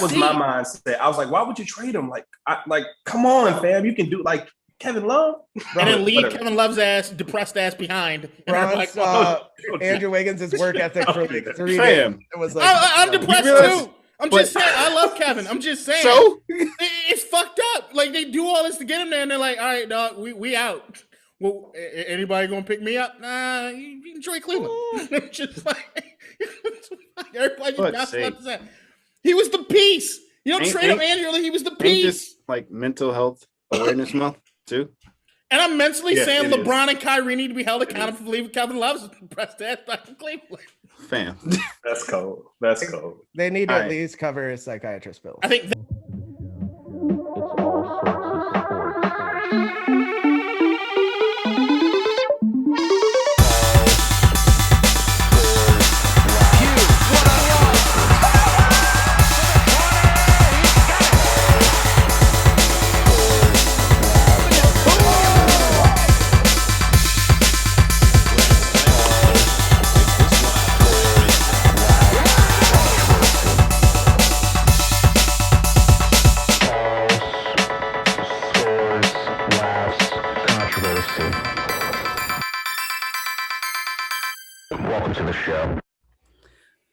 was my mindset. I was like, why would you trade him? Like, come on, fam. You can do like Kevin Love. And then leave Kevin Love's depressed ass behind. Bron's, Andrew Wiggins' work ethic for like 3 days. It was like, I'm depressed too. I'm just saying, I love Kevin. I'm just saying. So? It's fucked up. Like, they do all this to get him there, and they're like, all right, dog, we out. Well, anybody gonna pick me up? Nah, you enjoy Cleveland. Just like, everybody just got that. He was the piece. You don't trade him annually. He was the piece. Just like Mental Health Awareness Month, too. And I'm mentally saying LeBron and Kyrie need to be held accountable for leaving Kevin Love's pressed ass back in Cleveland. Fam. That's cold. That's cold. They need to at least cover his psychiatrist bills. I think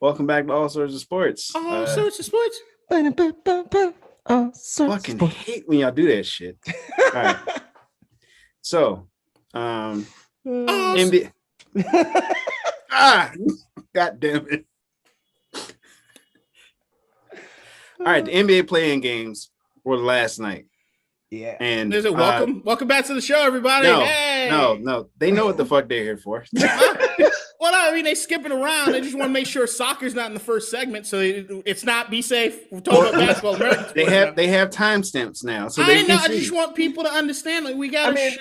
Welcome back to All Sorts of Sports. All Sorts of Sports. Fucking hate when y'all do that shit. All right. So, NBA. God damn it. All right, the NBA play-in games were last night. Yeah. And there's a welcome back to the show, everybody. No. They know what the fuck they're here for. Well, I mean, they skipping around. They just want to make sure soccer's not in the first segment, so it's not be safe. We're talking about basketball. They have timestamps now, so I just want people to understand. Like, we got a show.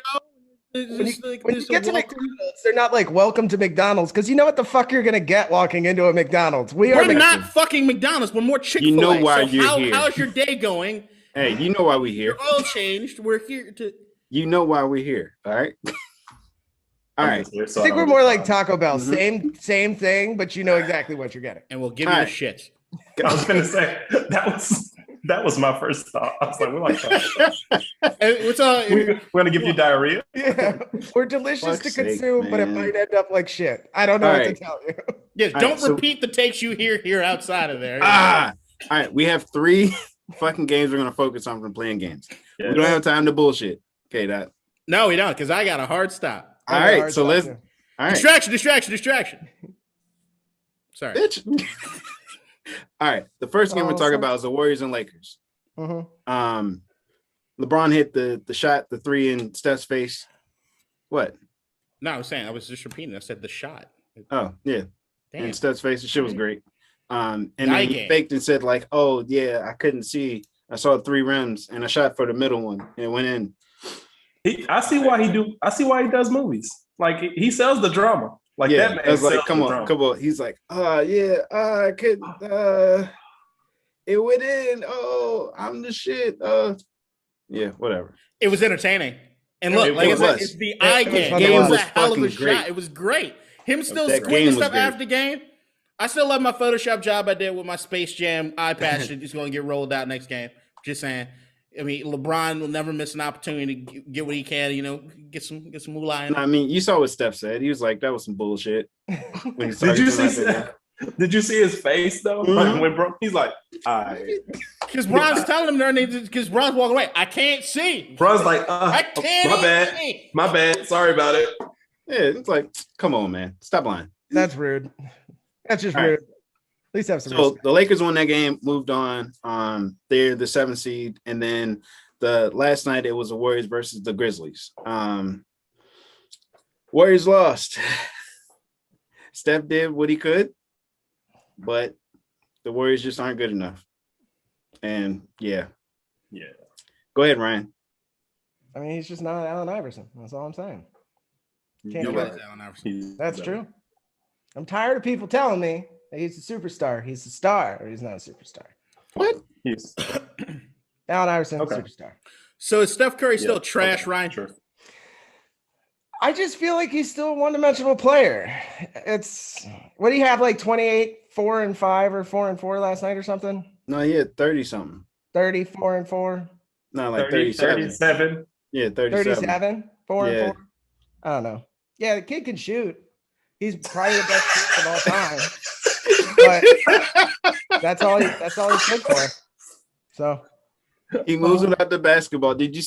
When you get to McDonald's, they're not like welcome to McDonald's because you know what the fuck you're gonna get walking into a McDonald's. We're not fucking McDonald's. We're more Chick-fil-A. You know why you're here. How's your day going? Hey, you know why we're here. Your oil changed. We're here to. You know why we're here. All right. All right. I think we're more like Taco Bell. Mm-hmm. Same thing, but you know exactly what you're getting. And we'll give you the shit. I was gonna say that was my first thought. I was like, we're like we're gonna give you diarrhea. Yeah. We're delicious to consume, but it might end up like shit. I don't know what to tell you. Yeah, don't repeat the takes you hear outside of there. All right. We have 3 fucking games we're gonna focus on from playing games. Yes. We don't have time to bullshit. Okay, that. No, we don't, because I got a hard stop. All right, so let's. All right. Distraction. Sorry. Bitch. All right, the first game we're talking about is the Warriors and Lakers. Mm-hmm. LeBron hit the shot, the 3 in Steph's face. What? No, I was just repeating. I said the shot. Oh yeah, damn. In Steph's face, the shit was great. And then he faked and said like, "Oh yeah, I couldn't see. I saw 3 rims and I shot for the middle one and it went in." I see why he does movies. Like he sells the drama. Like that man. I was like, come on. He's like, I could it went in. Oh, I'm the shit. Yeah, whatever. It was entertaining. And look, like I said, it's the eye game. It was a hell of a shot. It was great. Him still squinting stuff after the game. I still love my Photoshop job I did with my Space Jam iPad. Just going to get rolled out next game. Just saying. I mean, LeBron will never miss an opportunity to get what he can, get some moolah in. I mean, you saw what Steph said. He was like, that was some bullshit. Did you see his face, though? Mm-hmm. When Bron, he's like, all right. Because Bron's telling him there, because Bron's walking away. I can't see. Bron's like, I can't see. My bad. Sorry about it. Yeah, it's like, come on, man. Stop lying. That's rude. That's just rude. At least have some respect. The Lakers won that game, moved on. They're the 7th seed, and then the last night it was the Warriors versus the Grizzlies. Warriors lost. Steph did what he could, but the Warriors just aren't good enough. And yeah. Go ahead, Ryan. I mean, he's just not Allen Iverson. That's all I'm saying. Allen Iverson. That's true. I'm tired of people telling me he's a superstar. He's a star, or he's not a superstar. What? He's Allen Iverson, superstar. So is Steph Curry still trash, Ryan? Sure. I just feel like he's still a one-dimensional player. What do you have, like 28, 4-5 or 4-4 last night or something? No, he had 30 something. 34-4. No, like 37. Yeah, 37. 4-4. I don't know. Yeah, the kid can shoot. He's probably the best shooter of all time. But that's all he's good for. So he moves without the basketball. Did you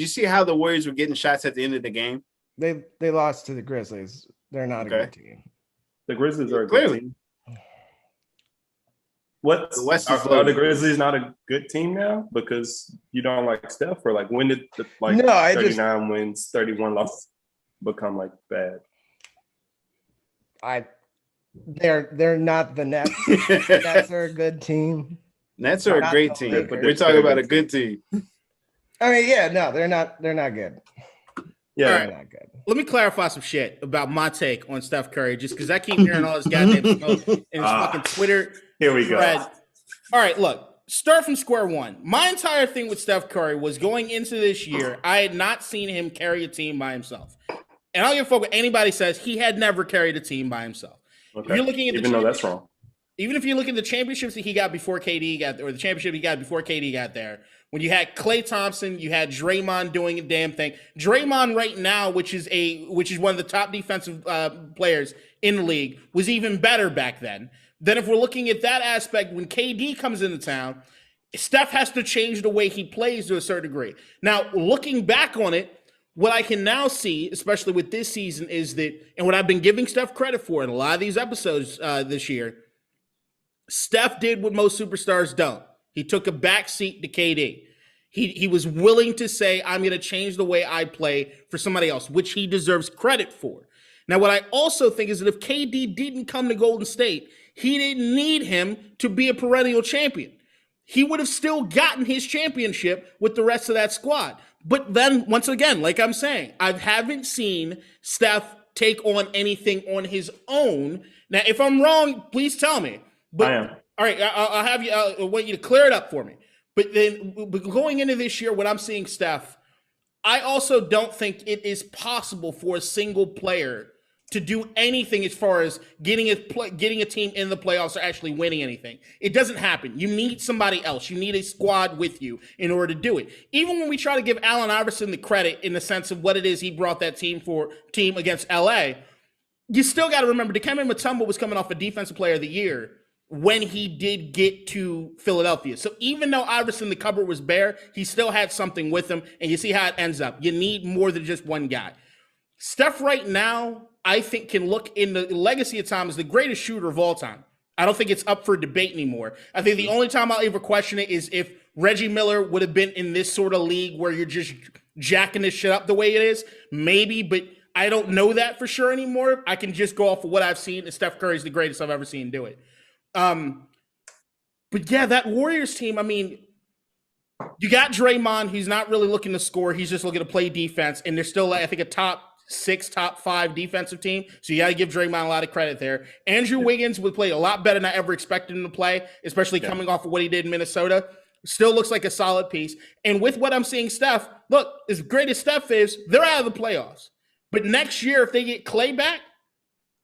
see how the Warriors were getting shots at the end of the game? They lost to the Grizzlies. They're not a good team. The Grizzlies are a good team. What the West are the Grizzlies not a good team now because you don't like Steph, or like when did 39 wins, 31 losses become like bad? They're not the Nets. Nets are a good team. Nets are a great team. We're talking about a good team. I mean, they're not good. Yeah, they're not good. Let me clarify some shit about my take on Steph Curry, just because I keep hearing all this goddamn smoke in his fucking Twitter. Here we go. All right, look. Start from square one. My entire thing with Steph Curry was going into this year, I had not seen him carry a team by himself. And I don't give a fuck what anybody says. He had never carried a team by himself. Okay. If you're looking at even though that's wrong. Even if you look at the championships that he got before KD got there, or the championship he got before KD got there, when you had Klay Thompson, you had Draymond doing a damn thing. Draymond right now, which is one of the top defensive players in the league, was even better back then. Then if we're looking at that aspect, when KD comes into town, Steph has to change the way he plays to a certain degree. Now, looking back on it, what I can now see, especially with this season, is that, and what I've been giving Steph credit for in a lot of these episodes this year, Steph did what most superstars don't. He took a back seat to KD. He was willing to say, I'm going to change the way I play for somebody else, which he deserves credit for. Now, what I also think is that if KD didn't come to Golden State, he didn't need him to be a perennial champion. He would have still gotten his championship with the rest of that squad. But then, once again, like I'm saying, I haven't seen Steph take on anything on his own. Now, if I'm wrong, please tell me. But, I am. All right, I'll have you. I want you to clear it up for me. But going into this year, when I'm seeing Steph, I also don't think it is possible for a single player to do anything as far as getting a team in the playoffs or actually winning anything. It doesn't happen. You need somebody else. You need a squad with you in order to do it. Even when we try to give Allen Iverson the credit in the sense of what it is he brought that team against LA, you still got to remember Dikembe Mutombo was coming off a Defensive Player of the Year when he did get to Philadelphia. So even though Iverson, the cupboard was bare, he still had something with him, and you see how it ends up. You need more than just one guy. Steph right now, I think, can look in the legacy of time as the greatest shooter of all time. I don't think it's up for debate anymore. I think the only time I'll ever question it is if Reggie Miller would have been in this sort of league where you're just jacking this shit up the way it is. Maybe, but I don't know that for sure anymore. I can just go off of what I've seen, and Steph Curry's the greatest I've ever seen do it. But yeah, that Warriors team, I mean, you got Draymond. He's not really looking to score. He's just looking to play defense. And they're still, I think, a top 6, top 5 defensive team. So you got to give Draymond a lot of credit there. Andrew Wiggins would play a lot better than I ever expected him to play, especially coming off of what he did in Minnesota. Still looks like a solid piece. And with what I'm seeing Steph, look, as great as Steph is, they're out of the playoffs. But next year, if they get Klay back,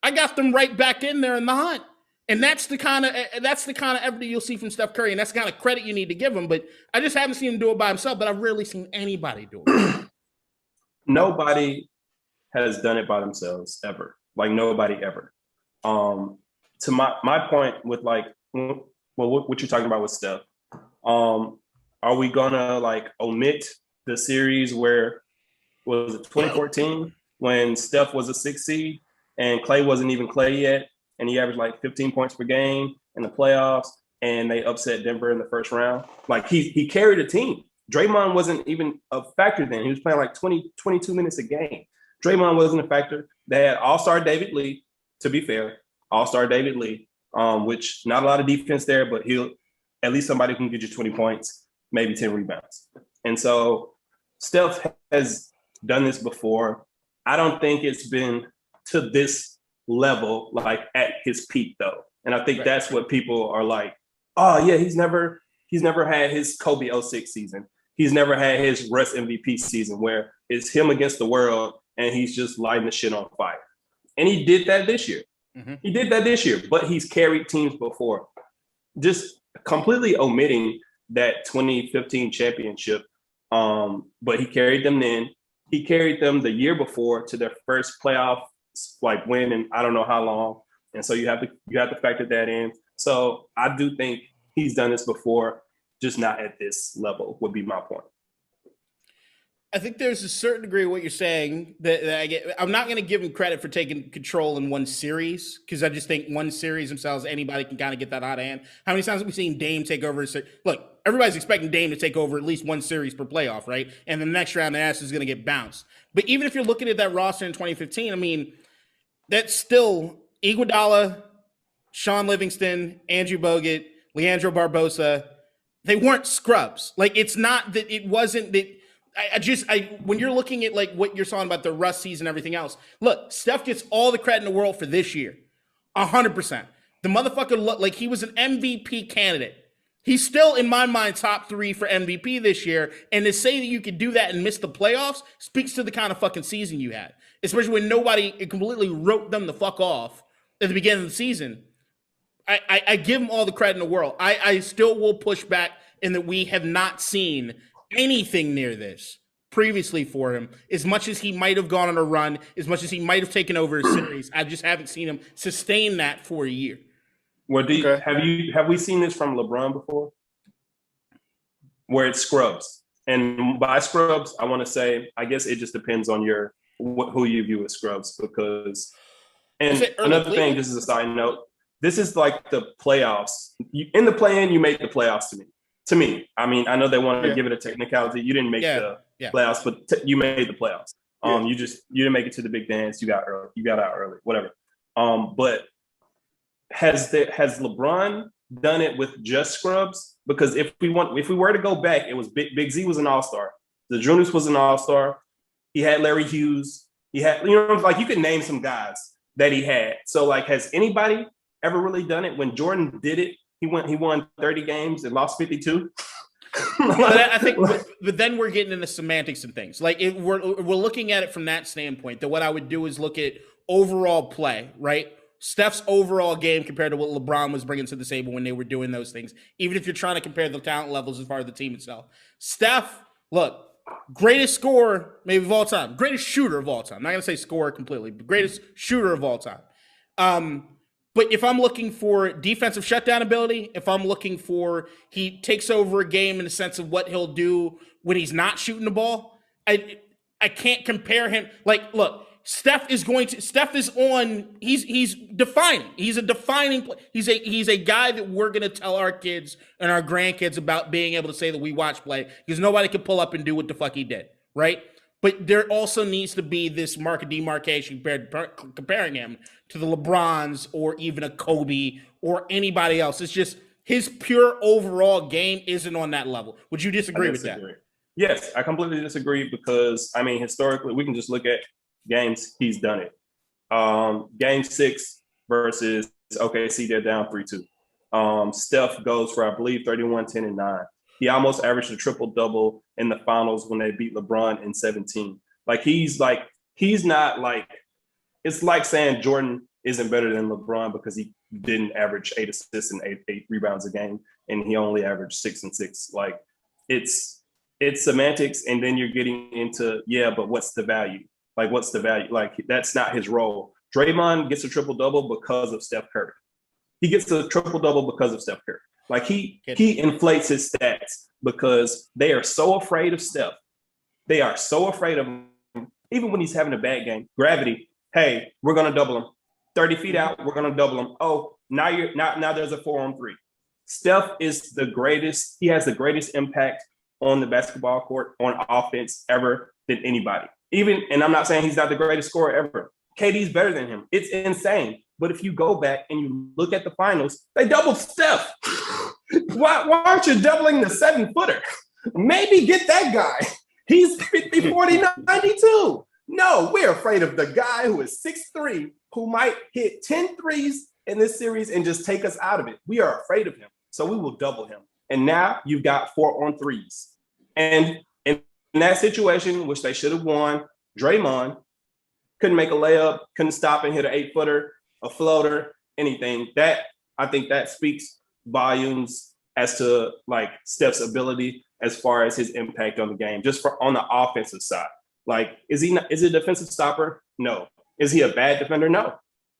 I got them right back in there in the hunt. And that's the kind of everything you'll see from Steph Curry, and that's the kind of credit you need to give him. But I just haven't seen him do it by himself. But I've rarely seen anybody do it. Nobody has done it by themselves ever. Like nobody ever. To my point with like, well, what you're talking about with Steph. Are we gonna like omit the series where was it 2014 when Steph was a 6 seed and Klay wasn't even Klay yet? And he averaged like 15 points per game in the playoffs, and they upset Denver in the first round. Like he carried a team. Draymond wasn't even a factor then. He was playing like 22 minutes a game. Draymond wasn't a factor. They had all-star David Lee, to be fair, all-star David Lee, which not a lot of defense there, but he'll at least somebody who can get you 20 points, maybe 10 rebounds. And so Steph has done this before. I don't think it's been to this level, like at his peak though. And I think that's what people are like, oh yeah, he's never had his Kobe 06 season. He's never had his Russ MVP season where it's him against the world and he's just lighting the shit on fire. And he did that this year. Mm-hmm. He did that this year, but he's carried teams before. Just completely omitting that 2015 championship. But he carried them then. He carried them the year before to their first playoff win in I don't know how long. And so you have to factor that in. So I do think he's done this before, just not at this level, would be my point. I think there's a certain degree of what you're saying that I get. I'm not going to give him credit for taking control in one series, because I just think one series themselves, anybody can kind of get that out of hand. How many times have we seen Dame take over? Look, everybody's expecting Dame to take over at least one series per playoff, right? And the next round, the ass is going to get bounced. But even if you're looking at that roster in 2015, I mean, that's still Iguodala, Sean Livingston, Andrew Bogut, Leandro Barbosa. They weren't scrubs. Like, it's not that it wasn't that. When you're looking at like what you're talking about, the Russ season and everything else, look, Steph gets all the credit in the world for this year. 100%. The motherfucker looked like he was an MVP candidate. He's still, in my mind, top 3 for MVP this year. And to say that you could do that and miss the playoffs speaks to the kind of fucking season you had, especially when nobody completely wrote them the fuck off at the beginning of the season. I give him all the credit in the world. I still will push back in that we have not seen anything near this previously for him. As much as he might have gone on a run, as much as he might have taken over a series, I just haven't seen him sustain that for a year. Well, have we seen this from LeBron before? Where it's scrubs. And by scrubs, I want to say, I guess it just depends on who you view as scrubs, because, and another thing, just as a side note, this is like the playoffs. In the play-in, you make the playoffs to me. I mean, I know they wanted to give it a technicality. You didn't make the playoffs, but you made the playoffs. You didn't make it to the big dance. You got out early, whatever. But has LeBron done it with just scrubs? Because if we were to go back, it was Big Z was an all-star. Zydrunas was an all-star. He had Larry Hughes. He had, like, you could name some guys that he had. So, like, has anybody ever really done it? When Jordan did it, he won 30 games and lost 52. But I think, but then we're getting into semantics and things. Like, we're looking at it from that standpoint. That what I would do is look at overall play, right? Steph's overall game compared to what LeBron was bringing to the table when they were doing those things. Even if you're trying to compare the talent levels as far as the team itself, Steph, look, greatest scorer maybe of all time, greatest shooter of all time. I'm not gonna say scorer completely, but greatest shooter of all time. But if I'm looking for defensive shutdown ability, if I'm looking for he takes over a game in the sense of what he'll do when he's not shooting the ball, I can't compare him. Like, look, Steph is on. He's defining. He's a defining. He's a guy that we're gonna tell our kids and our grandkids about being able to say that we watch play, because nobody can pull up and do what the fuck he did, right? But there also needs to be this mark of demarcation comparing him to the LeBrons or even a Kobe or anybody else. It's just his pure overall game isn't on that level. Would you disagree with that? Yes, I completely disagree, because, I mean, historically, we can just look at games he's done it. Game 6 versus OKC, they're down 3-2. Steph goes for, I believe, 31, 10, and 9. He almost averaged a triple-double in the finals when they beat LeBron in 17. He's not like, it's like saying Jordan isn't better than LeBron because he didn't average 8 assists and 8 rebounds a game, and he only averaged 6 and 6. Like, it's semantics, and then you're getting into, but what's the value? Like, what's the value? Like, that's not his role. Draymond gets a triple-double because of Steph Curry. He gets a triple-double because of Steph Curry. Like, he inflates his stats because they are so afraid of Steph. They are so afraid of him. Even when he's having a bad game, gravity, hey, we're going to double him. 30 feet out, we're going to double him. Oh, now there's a 4-on-3. Steph is the greatest. He has the greatest impact on the basketball court, on offense ever than anybody. And I'm not saying he's not the greatest scorer ever. KD's better than him. It's insane. But if you go back and you look at the finals, they doubled Steph. Why aren't you doubling the 7-footer? Maybe get that guy. He's 50, 40, 92. No, we're afraid of the guy who is 6'3", who might hit 10 threes in this series and just take us out of it. We are afraid of him. So we will double him. And now you've got 4-on-3s. And in that situation, which they should have won, Draymond couldn't make a layup, couldn't stop and hit an 8-footer, a floater, anything. I think that speaks volumes as to like Steph's ability as far as his impact on the game, just on the offensive side. Like, is he a defensive stopper? No. Is he a bad defender? No.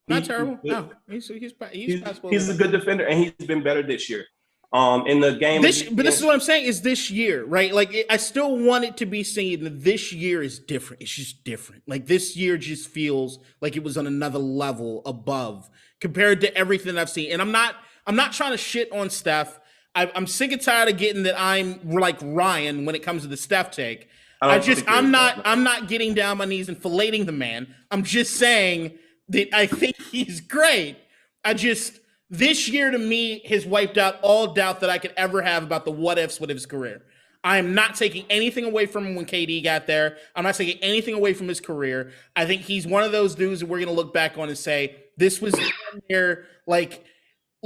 Not terrible. No, he's a good defender, and he's been better this year. In the game, but this is what I'm saying is this year, right? Like, I still want it to be seen that this year is different. It's just different. Like, this year just feels like it was on another level above compared to everything I've seen. And I'm not trying to shit on Steph. I'm sick and tired of getting that I'm like Ryan when it comes to the Steph take. I'm not getting down on my knees and filleting the man. I'm just saying that I think he's great. This year to me has wiped out all doubt that I could ever have about the what ifs with his career. I am not taking anything away from him when KD got there. I'm not taking anything away from his career. I think he's one of those dudes that we're going to look back on and say, this was here. Like,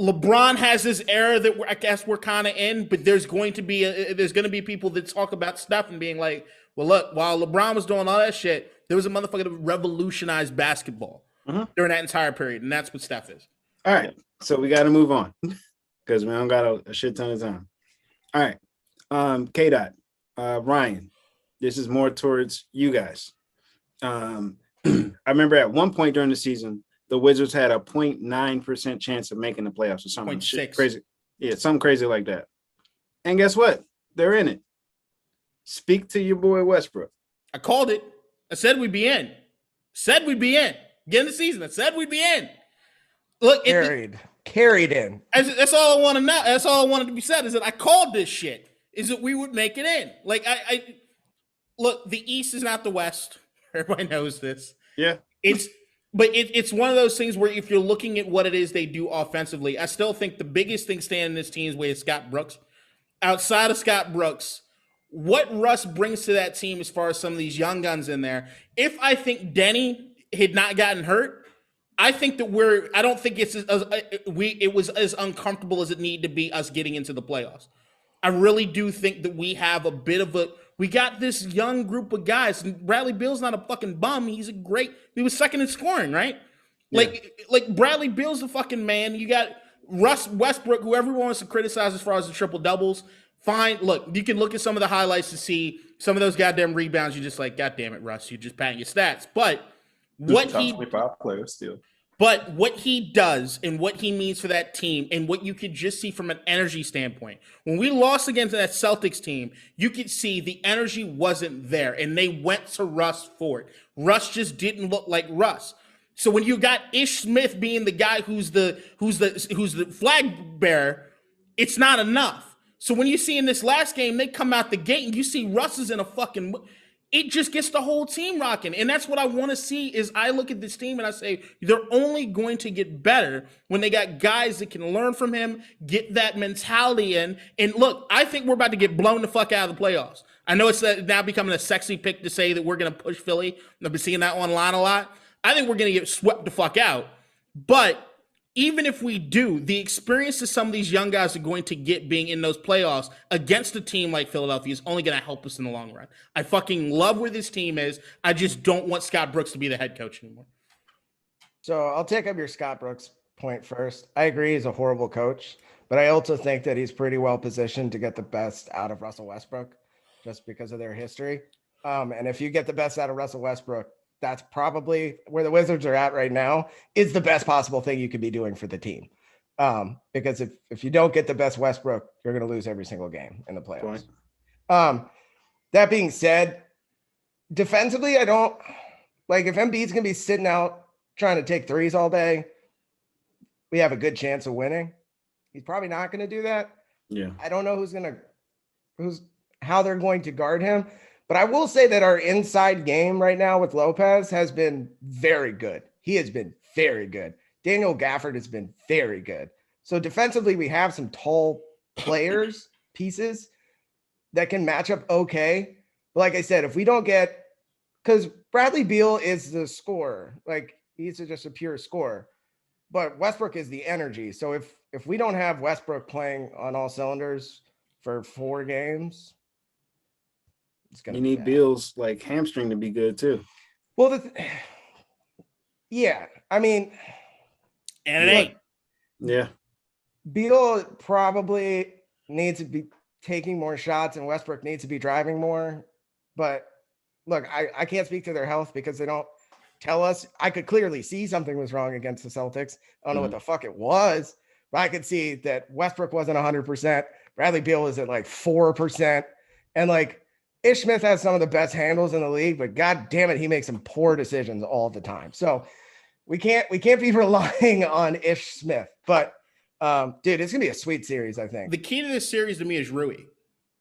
LeBron has this era that I guess we're kind of in, but there's going to be people that talk about stuff and being like, well, look, while LeBron was doing all that shit, there was a motherfucker that revolutionized basketball during that entire period, and that's what Steph is. All right. So we got to move on because we don't got a shit ton of time. All right. K-Dot, Ryan, this is more towards you guys. I remember at one point during the season, the Wizards had a 0.9% chance of making the playoffs or something crazy. Yeah, something crazy like that. And guess what? They're in it. Speak to your boy Westbrook. I called it. I said we'd be in. Get in the season. I said we'd be in. Look, carried in. That's all I want to know. That's all I wanted to be said is that I called this shit. Is that we would make it in. Like I look, the East is not the West. Everybody knows this. Yeah. It's one of those things where if you're looking at what it is they do offensively, I still think the biggest thing standing in this team's way is Scott Brooks. Outside of Scott Brooks, what Russ brings to that team as far as some of these young guns in there, if I think Denny had not gotten hurt, I think that I don't think it was as uncomfortable as it needed to be us getting into the playoffs. I really do think that we have we got this young group of guys. And Bradley Beal's not a fucking bum. He was second in scoring, right? Yeah. Like Bradley Beal's the fucking man. You got Russ Westbrook, who everyone wants to criticize as far as the triple doubles. Fine. Look, you can look at some of the highlights to see some of those goddamn rebounds. You're just like, God damn it, Russ, you're just patting your stats. But what he 25 players still. But what he does and what he means for that team and what you could just see from an energy standpoint, when we lost against that Celtics team, you could see the energy wasn't there and they went to Russ for it. Russ just didn't look like Russ. So when you got Ish Smith being the guy who's the flag bearer, it's not enough. So when you see in this last game, they come out the gate and you see Russ is in a fucking... It just gets the whole team rocking. And that's what I want to see is I look at this team and I say, they're only going to get better when they got guys that can learn from him, get that mentality in. And look, I think we're about to get blown the fuck out of the playoffs. I know it's now becoming a sexy pick to say that we're going to push Philly. I've been seeing that online a lot. I think we're going to get swept the fuck out. But even if we do, the experience that some of these young guys are going to get being in those playoffs against a team like Philadelphia is only going to help us in the long run. I fucking love where this team is. I just don't want Scott Brooks to be the head coach anymore. So I'll take up your Scott Brooks point first. I agree he's a horrible coach, but I also think that he's pretty well positioned to get the best out of Russell Westbrook just because of their history. And if you get the best out of Russell Westbrook, that's probably where the Wizards are at right now is the best possible thing you could be doing for the team. Because if you don't get the best Westbrook, you're going to lose every single game in the playoffs. That being said, defensively, I don't like if Embiid's going to be sitting out trying to take threes all day, we have a good chance of winning. He's probably not going to do that. Yeah. I don't know how they're going to guard him. But I will say that our inside game right now with Lopez has been very good. He has been very good. Daniel Gafford has been very good. So defensively, we have some tall pieces that can match up okay. But like I said, if we don't get – because Bradley Beal is the scorer. Like, he's just a pure scorer. But Westbrook is the energy. So if we don't have Westbrook playing on all cylinders for 4 games – you need Beal's like hamstring to be good too. Well, yeah, I mean, and it ain't. Yeah, Beal probably needs to be taking more shots and Westbrook needs to be driving more. But look, I can't speak to their health because they don't tell us. I could clearly see something was wrong against the Celtics. I don't know what the fuck it was, but I could see that Westbrook wasn't 100%. Bradley Beal was at like 4%. And like Ish Smith has some of the best handles in the league, but God damn it, he makes some poor decisions all the time. So we can't be relying on Ish Smith. But dude, it's gonna be a sweet series, I think. The key to this series to me is Rui.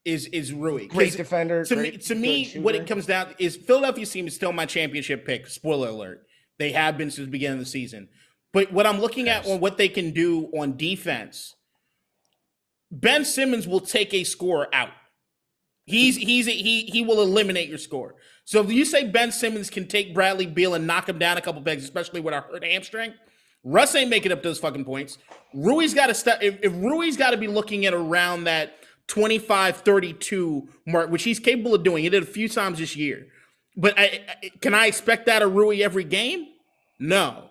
Is Rui. Great defender. To me, what it comes down to is Philadelphia team is still my championship pick. Spoiler alert. They have been since the beginning of the season. But what I'm looking at on what they can do on defense, Ben Simmons will take a scorer out. He will eliminate your score. So if you say Ben Simmons can take Bradley Beal and knock him down a couple pegs, especially with a hurt hamstring, Russ ain't making up those fucking points. Rui's got to step. If Rui's got to be looking at around that 25-32 mark, which he's capable of doing. He did it a few times this year. But can I expect that of Rui every game? No.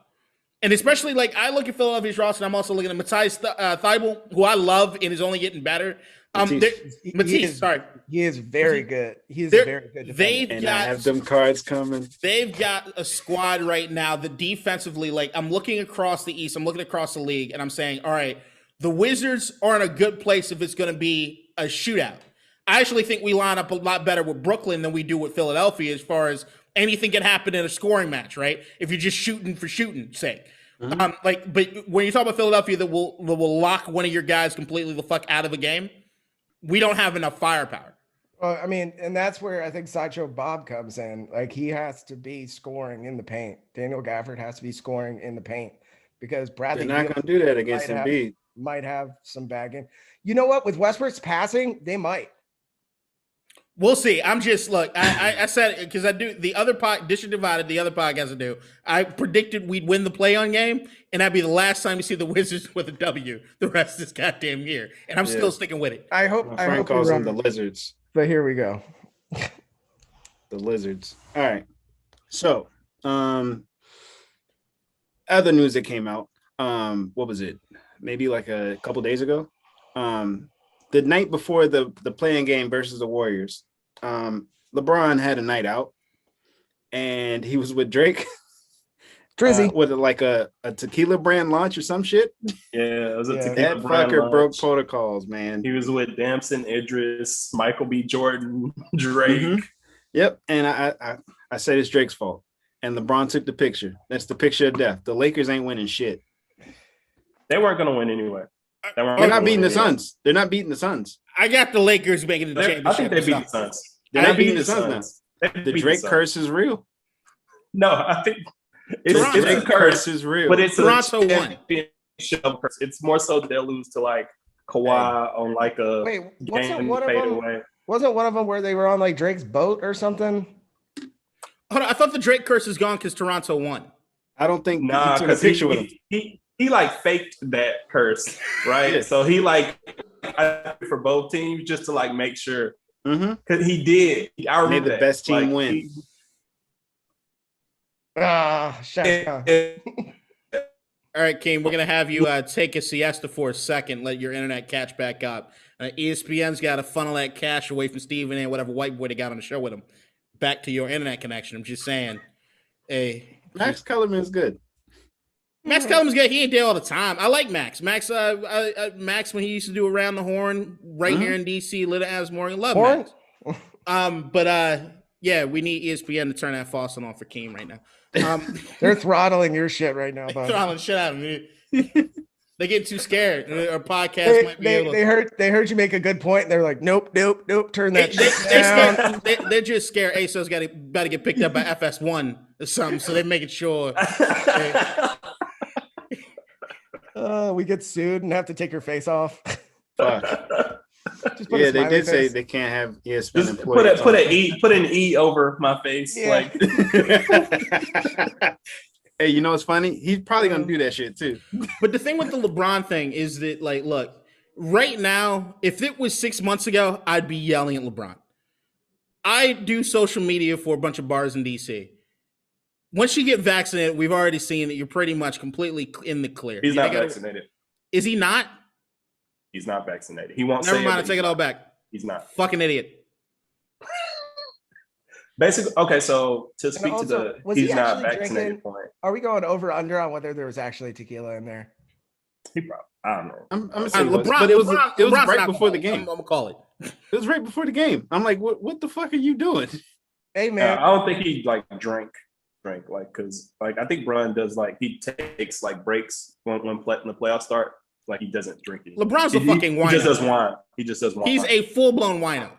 And especially, like, I look at Philadelphia's roster, and I'm also looking at Matisse Thybulle, who I love and is only getting better. Matisse, sorry. He is very good. He's a very good defender. I have them cards coming. They've got a squad right now that defensively, like, I'm looking across the East, I'm looking across the league, and I'm saying, all right, the Wizards are in a good place if it's going to be a shootout. I actually think we line up a lot better with Brooklyn than we do with Philadelphia as far as anything can happen in a scoring match, right? If you're just shooting for shooting's sake. But when you talk about Philadelphia that will lock one of your guys completely the fuck out of a game, we don't have enough firepower. Well, I mean, and that's where I think Sideshow Bob comes in. Like, he has to be scoring in the paint. Daniel Gafford has to be scoring in the paint because Bradley. They're not going to do that against Embiid. Might have some bagging. You know what? With Westbrook's passing, they might. We'll see. I'm just look. I said it because I do the other District Divided. The other podcast I do. I predicted we'd win the play-on game, and that'd be the last time you see the Wizards with a W the rest of this goddamn year. And I'm still sticking with it. I hope. Frank calls them the Lizards. But here we go. The Lizards. All right. So, other news that came out. What was it? Maybe like a couple days ago. The night before the playing game versus the Warriors, LeBron had a night out, and he was with Drake. Drizzy. With like a tequila brand launch or some shit. Yeah, it was a tequila that brand fucker launch. broke protocols, man. He was with Damson Idris, Michael B. Jordan, Drake. Mm-hmm. Yep, and I said it's Drake's fault, and LeBron took the picture. That's the picture of death. The Lakers ain't winning shit. They weren't going to win anyway. They're not beating the Suns. They're not beating the Suns. I got the Lakers making the championship. I think they beat the Suns. They're not beating the Suns now. The Drake curse is real. No, I think it's a curse is real. But it's Toronto won. Curse. It's more so they'll lose to like Kawhi on like a game fade away. Wasn't one of them where they were on like Drake's boat or something? Hold on, I thought the Drake curse is gone because Toronto won. I don't think he took a picture with him. He like faked that curse, right? So he like for both teams just to like make sure. Because he did. I remember the best team win. Shut up. All right, Keem, we're going to have you take a siesta for a second, let your internet catch back up. ESPN's got to funnel that cash away from Steven and whatever white boy they got on the show with him back to your internet connection. I'm just saying. Hey, Max Kellerman's good. Max Kellerman's good. He ain't there all the time. I like Max. Max, when he used to do Around the Horn right here in DC, Little As Morgan. Love Max. Yeah, we need ESPN to turn that faucet on for Keem right now. They're throttling your shit right now, bud. Throttling shit out of me. They get too scared. Our podcast might be able to. They heard you make a good point. And they're like, nope. Turn that shit down. They're just scared. ASOS about to get picked up by FS1 or something. So they're making sure. We get sued and have to take your face off. Fuck. Yeah, they did say they can't have ESPN employees. Put an E over my face. Yeah. Like. Hey, you know what's funny? He's probably gonna do that shit too. But the thing with the LeBron thing is that, like, look, right now, if it was 6 months ago, I'd be yelling at LeBron. I do social media for a bunch of bars in DC. Once you get vaccinated, we've already seen that you're pretty much completely in the clear. He's not vaccinated. Is he not? He's not vaccinated. He won't. Never mind. I take it all back. He's not. Fucking idiot. Basically, okay. So to speak also, to the he's not vaccinated point. Are we going over under on whether there was actually tequila in there? He probably. I don't know. I'm LeBron, but it was right before the game. I'm gonna call it. It was right before the game. I'm like, what the fuck are you doing? Hey man, I don't think he like drank like because like I think Bron does like he takes like breaks when the playoffs start. Like he doesn't drink it. LeBron's a fucking wino. He just does wine. He just does wine. He's a full blown wino.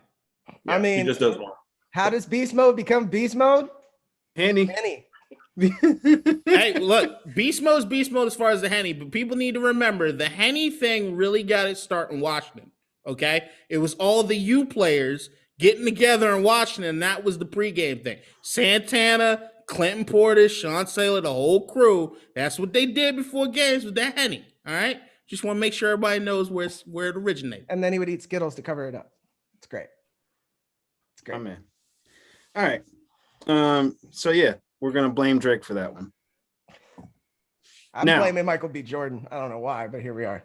Yeah, I mean, he just does wine. How does beast mode become beast mode? Henny. Hey, look, beast mode as far as the Henny, but people need to remember the Henny thing really got its start in Washington. Okay, it was all the U players getting together in Washington, and that was the pregame thing. Santana, Clinton Portis, Sean Saylor, the whole crew. That's what they did before games with that Henny. All right, just want to make sure everybody knows where it originated. And then he would eat Skittles to cover it up. It's great. It's great. Oh man. All right. So yeah, we're gonna blame Drake for that one. I'm blaming Michael B. Jordan. I don't know why, but here we are.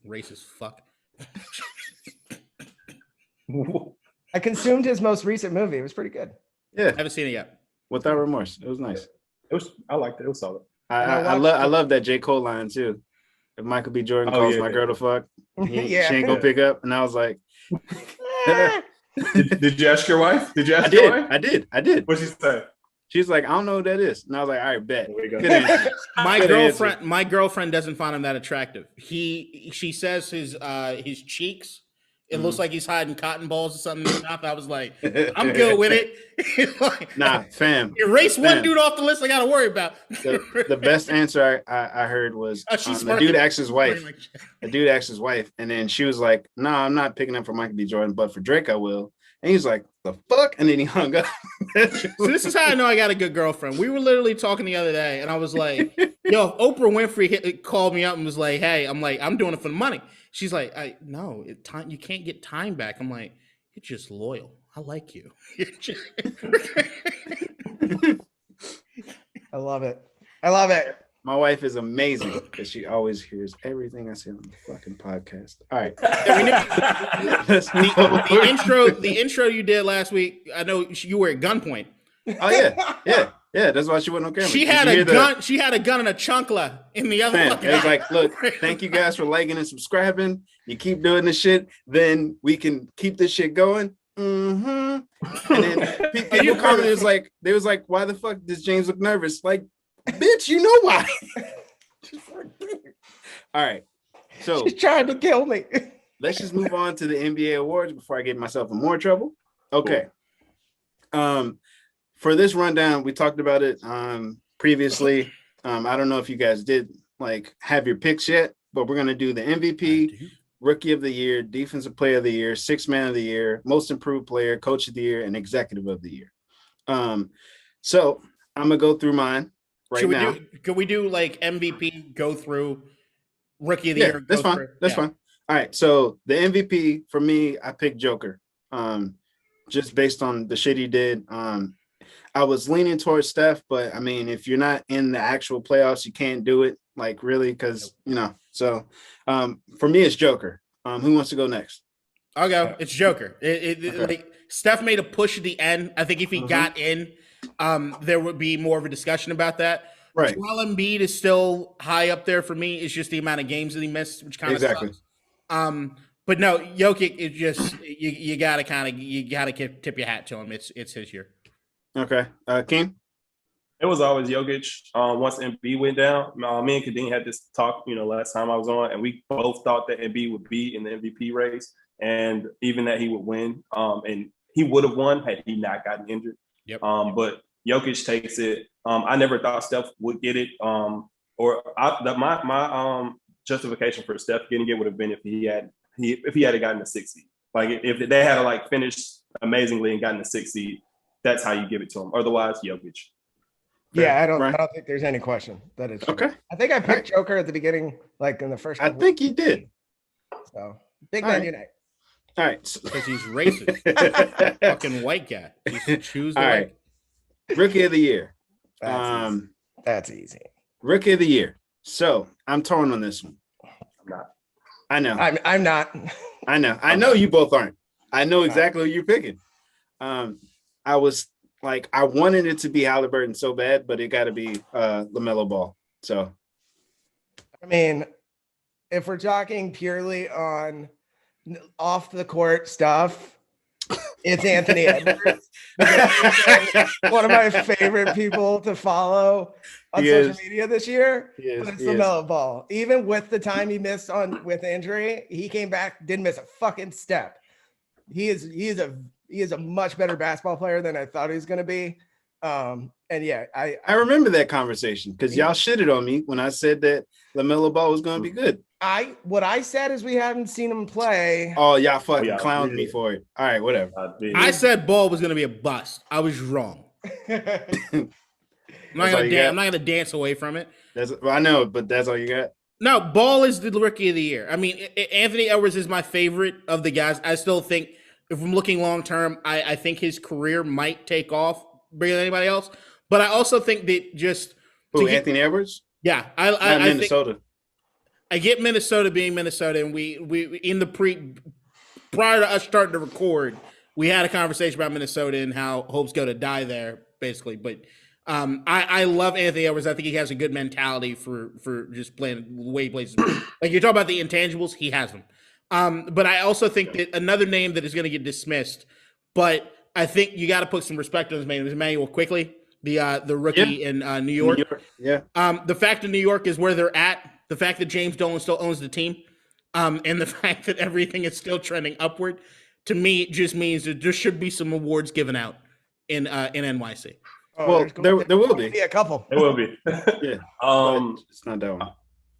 Racist fuck. I consumed his most recent movie. It was pretty good. Yeah, I haven't seen it yet. Without remorse, it was nice. I liked it. It was solid. I love that J. Cole line too. If Michael B. Jordan calls my girl to fuck, she ain't gonna pick up. And I was like. Did you ask your wife? I did. What'd she say? She's like, I don't know what that is. And I was like, all right, bet. My girlfriend doesn't find him that attractive. She says his cheeks, it looks like he's hiding cotton balls or something in his mouth. I was like, I'm good with it. Like, nah, fam. Erase one dude off the list I gotta worry about. The best answer I heard was the dude asked his wife. The dude asked his wife, and then she was like, no, I'm not picking up for Michael B. Jordan, but for Drake I will. And he's like, the fuck? And then he hung up. So this is how I know I got a good girlfriend. We were literally talking the other day, and I was like, yo, Oprah Winfrey called me up and was like, hey, I'm doing it for the money. She's like, no, you can't get time back. I'm like, you're just loyal. I like you. I love it. My wife is amazing because she always hears everything I say on the fucking podcast. All right. The intro you did last week, I know you were at gunpoint. Oh yeah. That's why she wasn't on camera. She had a gun. She had a gun and a chunkla in the other. It was like, look, thank you guys for liking and subscribing. You keep doing this shit, then we can keep this shit going. And then people commented they was like, why the fuck does James look nervous? Like, bitch, you know why. All right. So she's trying to kill me. Let's just move on to the NBA awards before I get myself in more trouble. Okay. Cool. For this rundown, we talked about it previously. I don't know if you guys did have your picks yet, but we're gonna do the MVP, Rookie of the Year, Defensive Player of the Year, Sixth Man of the Year, Most Improved Player, Coach of the Year, and Executive of the Year. So I'm gonna go through mine now. Could we do MVP, go through Rookie of the Year? That's fine. That's fine. All right. So the MVP for me, I picked Joker. Just based on the shit he did. I was leaning towards Steph, but I mean, if you're not in the actual playoffs, you can't do it really because So for me, it's Joker. Who wants to go next? I'll go. It's Joker. Steph made a push at the end. I think if he got in, there would be more of a discussion about that. Right. While Embiid is still high up there for me, it's just the amount of games that he missed, which kind of sucks. But no, Jokic is just you gotta tip your hat to him. It's his year. Okay, King. It was always Jokic. Once Embiid went down, me and Kadeem had this talk, last time I was on, and we both thought that Embiid would be in the MVP race, and even that he would win. And he would have won had he not gotten injured. Yep. But Jokic takes it. I never thought Steph would get it. My justification for Steph getting it would have been if he had gotten the 6th seed. If they had finished amazingly and gotten the 6th seed, that's how you give it to him. Otherwise, Jokic. Yeah, I don't think there's any question that it's okay. I think I picked Joker at the beginning, in the first. I think you did. So big man unite. All right, because he's racist. Fucking white guy. He's choosing. All right, Rookie of the Year. That's easy. Rookie of the Year. So I'm torn on this one. I know. I'm not. I know. I know you both aren't. I know exactly who you're picking. I was like, I wanted it to be Halliburton so bad, but it got to be LaMelo Ball. So, I mean, if we're talking purely on off the court stuff, it's Anthony Edwards. One of my favorite people to follow on social media this year. But it's LaMelo Ball. Even with the time he missed with injury, he came back, didn't miss a fucking step. He is a much better basketball player than I thought he was going to be. And yeah, I remember that conversation because y'all shitted on me when I said that LaMelo Ball was going to be good. What I said is we haven't seen him play. Oh, y'all fucking clowned me for it. All right, whatever. I said Ball was going to be a bust. I was wrong. I'm not going to dance away from it. I know, but that's all you got. No, Ball is the rookie of the year. I mean, Anthony Edwards is my favorite of the guys. I still think if I'm looking long term, I think his career might take off bigger than anybody else. But I also think that just Anthony Edwards? Yeah, I Minnesota. I get Minnesota being Minnesota, and we in the prior to us starting to record, we had a conversation about Minnesota and how hopes go to die there, basically. But I love Anthony Edwards. I think he has a good mentality for just playing the way he plays. Like you're talking about the intangibles, he has them. But I also think that another name that is going to get dismissed, but I think you got to put some respect on his name is Emmanuel Quickley, the rookie in New York. Yeah. The fact that New York is where they're at, the fact that James Dolan still owns the team, and the fact that everything is still trending upward, to me, just means that there should be some awards given out in NYC. Well, there will be a couple. There will be. Yeah. It's not that one.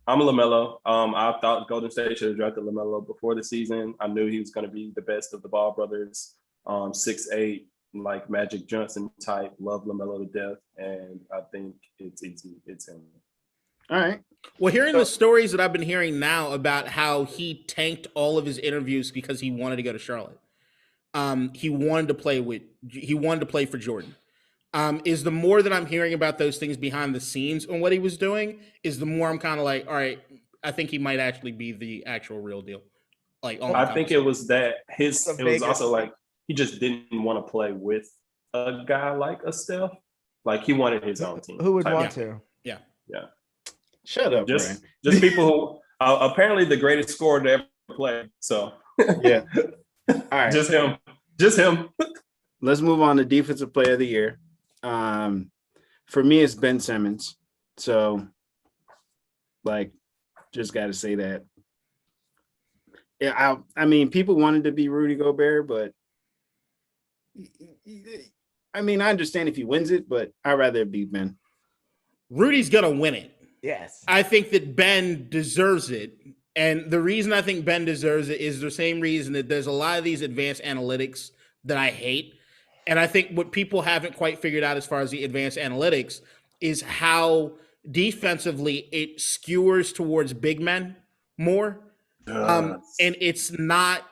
I'm a LaMelo. I thought Golden State should have drafted LaMelo before the season. I knew he was going to be the best of the Ball brothers. 6'8", like Magic Johnson type. Love LaMelo to death, and I think it's easy. It's him. All right. Well, hearing the stories that I've been hearing now about how he tanked all of his interviews because he wanted to go to Charlotte. He wanted to play for Jordan. Is the more that I'm hearing about those things behind the scenes and what he was doing, is the more I'm kind of like, all right, I think he might actually be the actual real deal. Like, I think it was that it was also like he just didn't want to play with a guy like a Steph. Like he wanted his own team. Who would want to? Yeah. Shut up, just people who apparently the greatest scorer to ever play. So yeah. All right. Just him. Let's move on to defensive player of the year. For me, it's Ben Simmons. So, like, just got to say that. Yeah, I mean, people wanted to be Rudy Gobert, but I mean, I understand if he wins it, but I'd rather it be Ben. Rudy's gonna win it. Yes. I think that Ben deserves it. And the reason I think Ben deserves it is the same reason that there's a lot of these advanced analytics that I hate. And I think what people haven't quite figured out as far as the advanced analytics is how defensively it skewers towards big men more. And it's not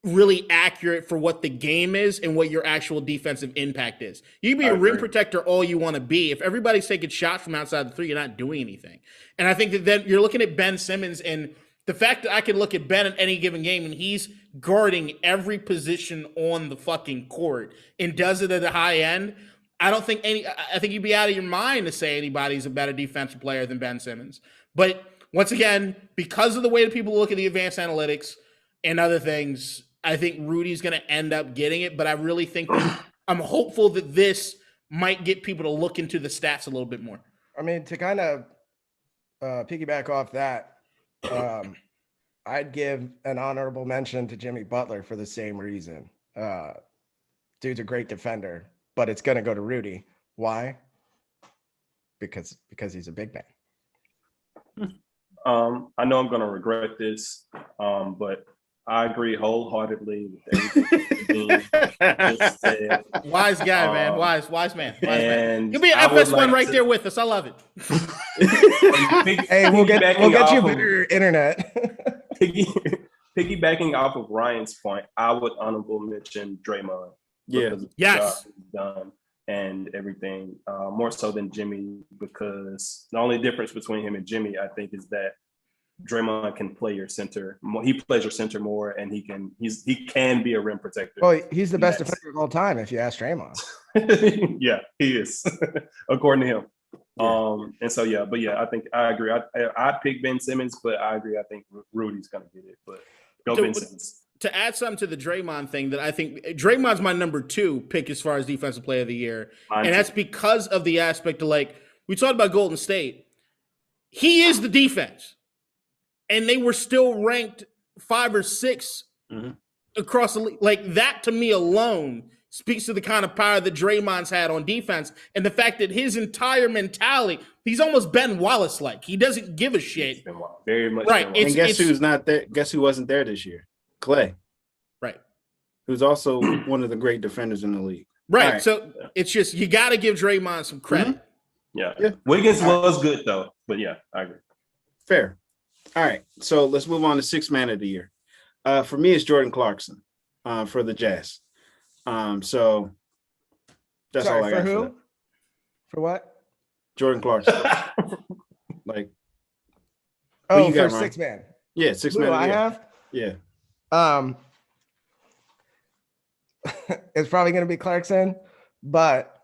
really accurate for what the game is and what your actual defensive impact is. You can be a rim protector all you want to be. If everybody's taking shots from outside the three, you're not doing anything. And I think that then you're looking at Ben Simmons, and the fact that I can look at Ben at any given game and he's guarding every position on the fucking court and does it at a high end. I think you'd be out of your mind to say anybody's a better defensive player than Ben Simmons. But once again, because of the way that people look at the advanced analytics and other things, I think Rudy's going to end up getting it, but I really think I'm hopeful that this might get people to look into the stats a little bit more. I mean, to kind of piggyback off that, I'd give an honorable mention to Jimmy Butler for the same reason. Dude's a great defender, but it's going to go to Rudy. Why? Because he's a big man. I know I'm going to regret this, but I agree wholeheartedly with everything just said. Wise guy, man. Wise man. You'll be an FS1 right there with us. I love it. Hey, we'll get you better internet. Piggybacking off of Ryan's point, I would honorable mention Draymond. Yeah. Yes. Done and everything, more so than Jimmy, because the only difference between him and Jimmy, I think, is that Draymond can play your center. He plays your center more, and he can be a rim protector. Well, he's the best defender of all time, if you ask Draymond. Yeah, he is, according to him. And so I think I agree. I pick Ben Simmons, but I agree. I think Rudy's gonna get it, but go Ben Simmons. To add something to the Draymond thing, that I think Draymond's my number 2 pick as far as defensive player of the year, and that's because of the aspect of, like, we talked about Golden State. He is the defense, and they were still ranked 5 or 6 across the league. Like, that to me alone speaks to the kind of power that Draymond's had on defense, and the fact that his entire mentality, he's almost Ben Wallace-like. He doesn't give a shit. Very much. Right. And guess who's not there? Guess who wasn't there this year? Clay. Right. Who's also one of the great defenders in the league. Right. So it's just, you got to give Draymond some credit. Yeah. Wiggins was good, though. But yeah, I agree. Fair. All right. So let's move on to 6th man of the year. For me, it's Jordan Clarkson for the Jazz. So that's all I got. For who? For what? Jordan Clarkson. Like, for 6th man. Yeah, 6th man. I have. Yeah. It's probably going to be Clarkson, but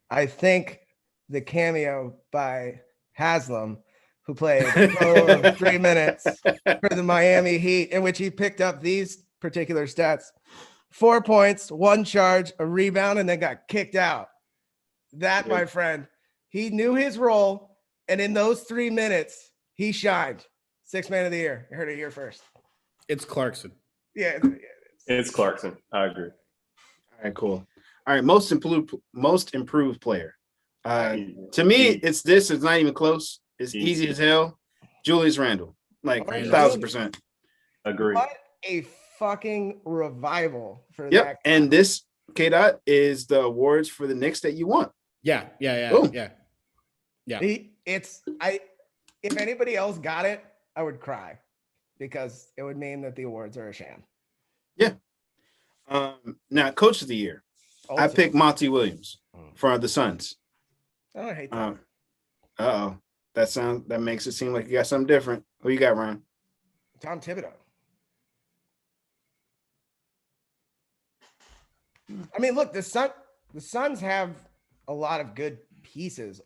I think the cameo by Haslam, who played 3 minutes for the Miami Heat, in which he picked up these particular stats: 4 points, 1 charge, a rebound, and then got kicked out. That, my friend, he knew his role, and in those 3 minutes, he shined. 6th man of the year. You heard it here first. It's Clarkson. Yeah, it's Clarkson. I agree. All right, cool. All right, most improved player. To me, it's not even close. It's easy as hell. Julius Randle, like 1,000%. Agree. What a fucking revival for that. Yep, and this K-Dot is the awards for the Knicks that you want. Yeah. If anybody else got it, I would cry, because it would mean that the awards are a sham. Yeah. Now, coach of the year, I picked Monty Williams for the Suns. I hate that. That makes it seem like you got something different. Who you got, Ryan? Tom Thibodeau. I mean, look, the Suns have a lot of good pieces.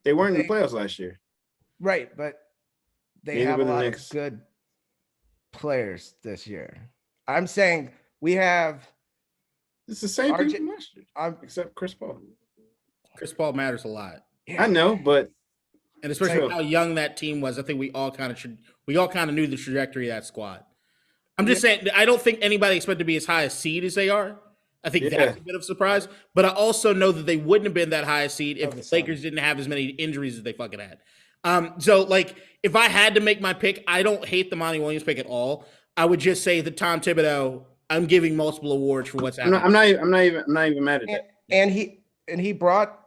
They weren't in the playoffs last year, right? But they have a lot of good players this year. I'm saying we have. It's the same thing from last year, except Chris Paul. Chris Paul matters a lot. Yeah. I know, but and especially how young that team was. I think we all kind of knew the trajectory of that squad. I'm just saying, I don't think anybody expected to be as high a seed as they are. I think that's a bit of a surprise. But I also know that they wouldn't have been that high a seed if the Lakers didn't have as many injuries as they fucking had. So, like, if I had to make my pick, I don't hate the Monty Williams pick at all. I would just say that Tom Thibodeau, I'm giving multiple awards for what's happening. I'm not even mad at that. And he brought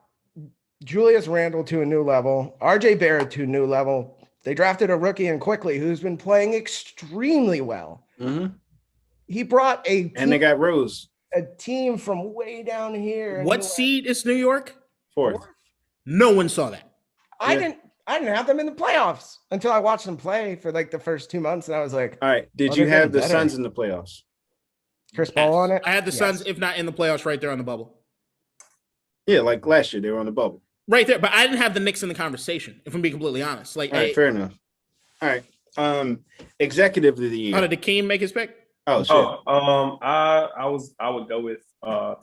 Julius Randle to a new level, RJ Barrett to a new level. They drafted a rookie in Quickly who's been playing extremely well. Mm-hmm. He brought and they got Rose, a team from way down here. What seed is New York? 4th. No one saw that. I didn't have them in the playoffs until I watched them play for like the first 2 months, and I was like, all right, did you have the Suns in the playoffs? Chris Paul on it? I had the Suns, if not in the playoffs, right there on the bubble. Yeah, like last year, they were on the bubble. Right there, but I didn't have the Knicks in the conversation, if I'm being completely honest. Like, all right, fair enough. All right. Executive of the year. How did Akeem make his pick? Oh, shit. I would go with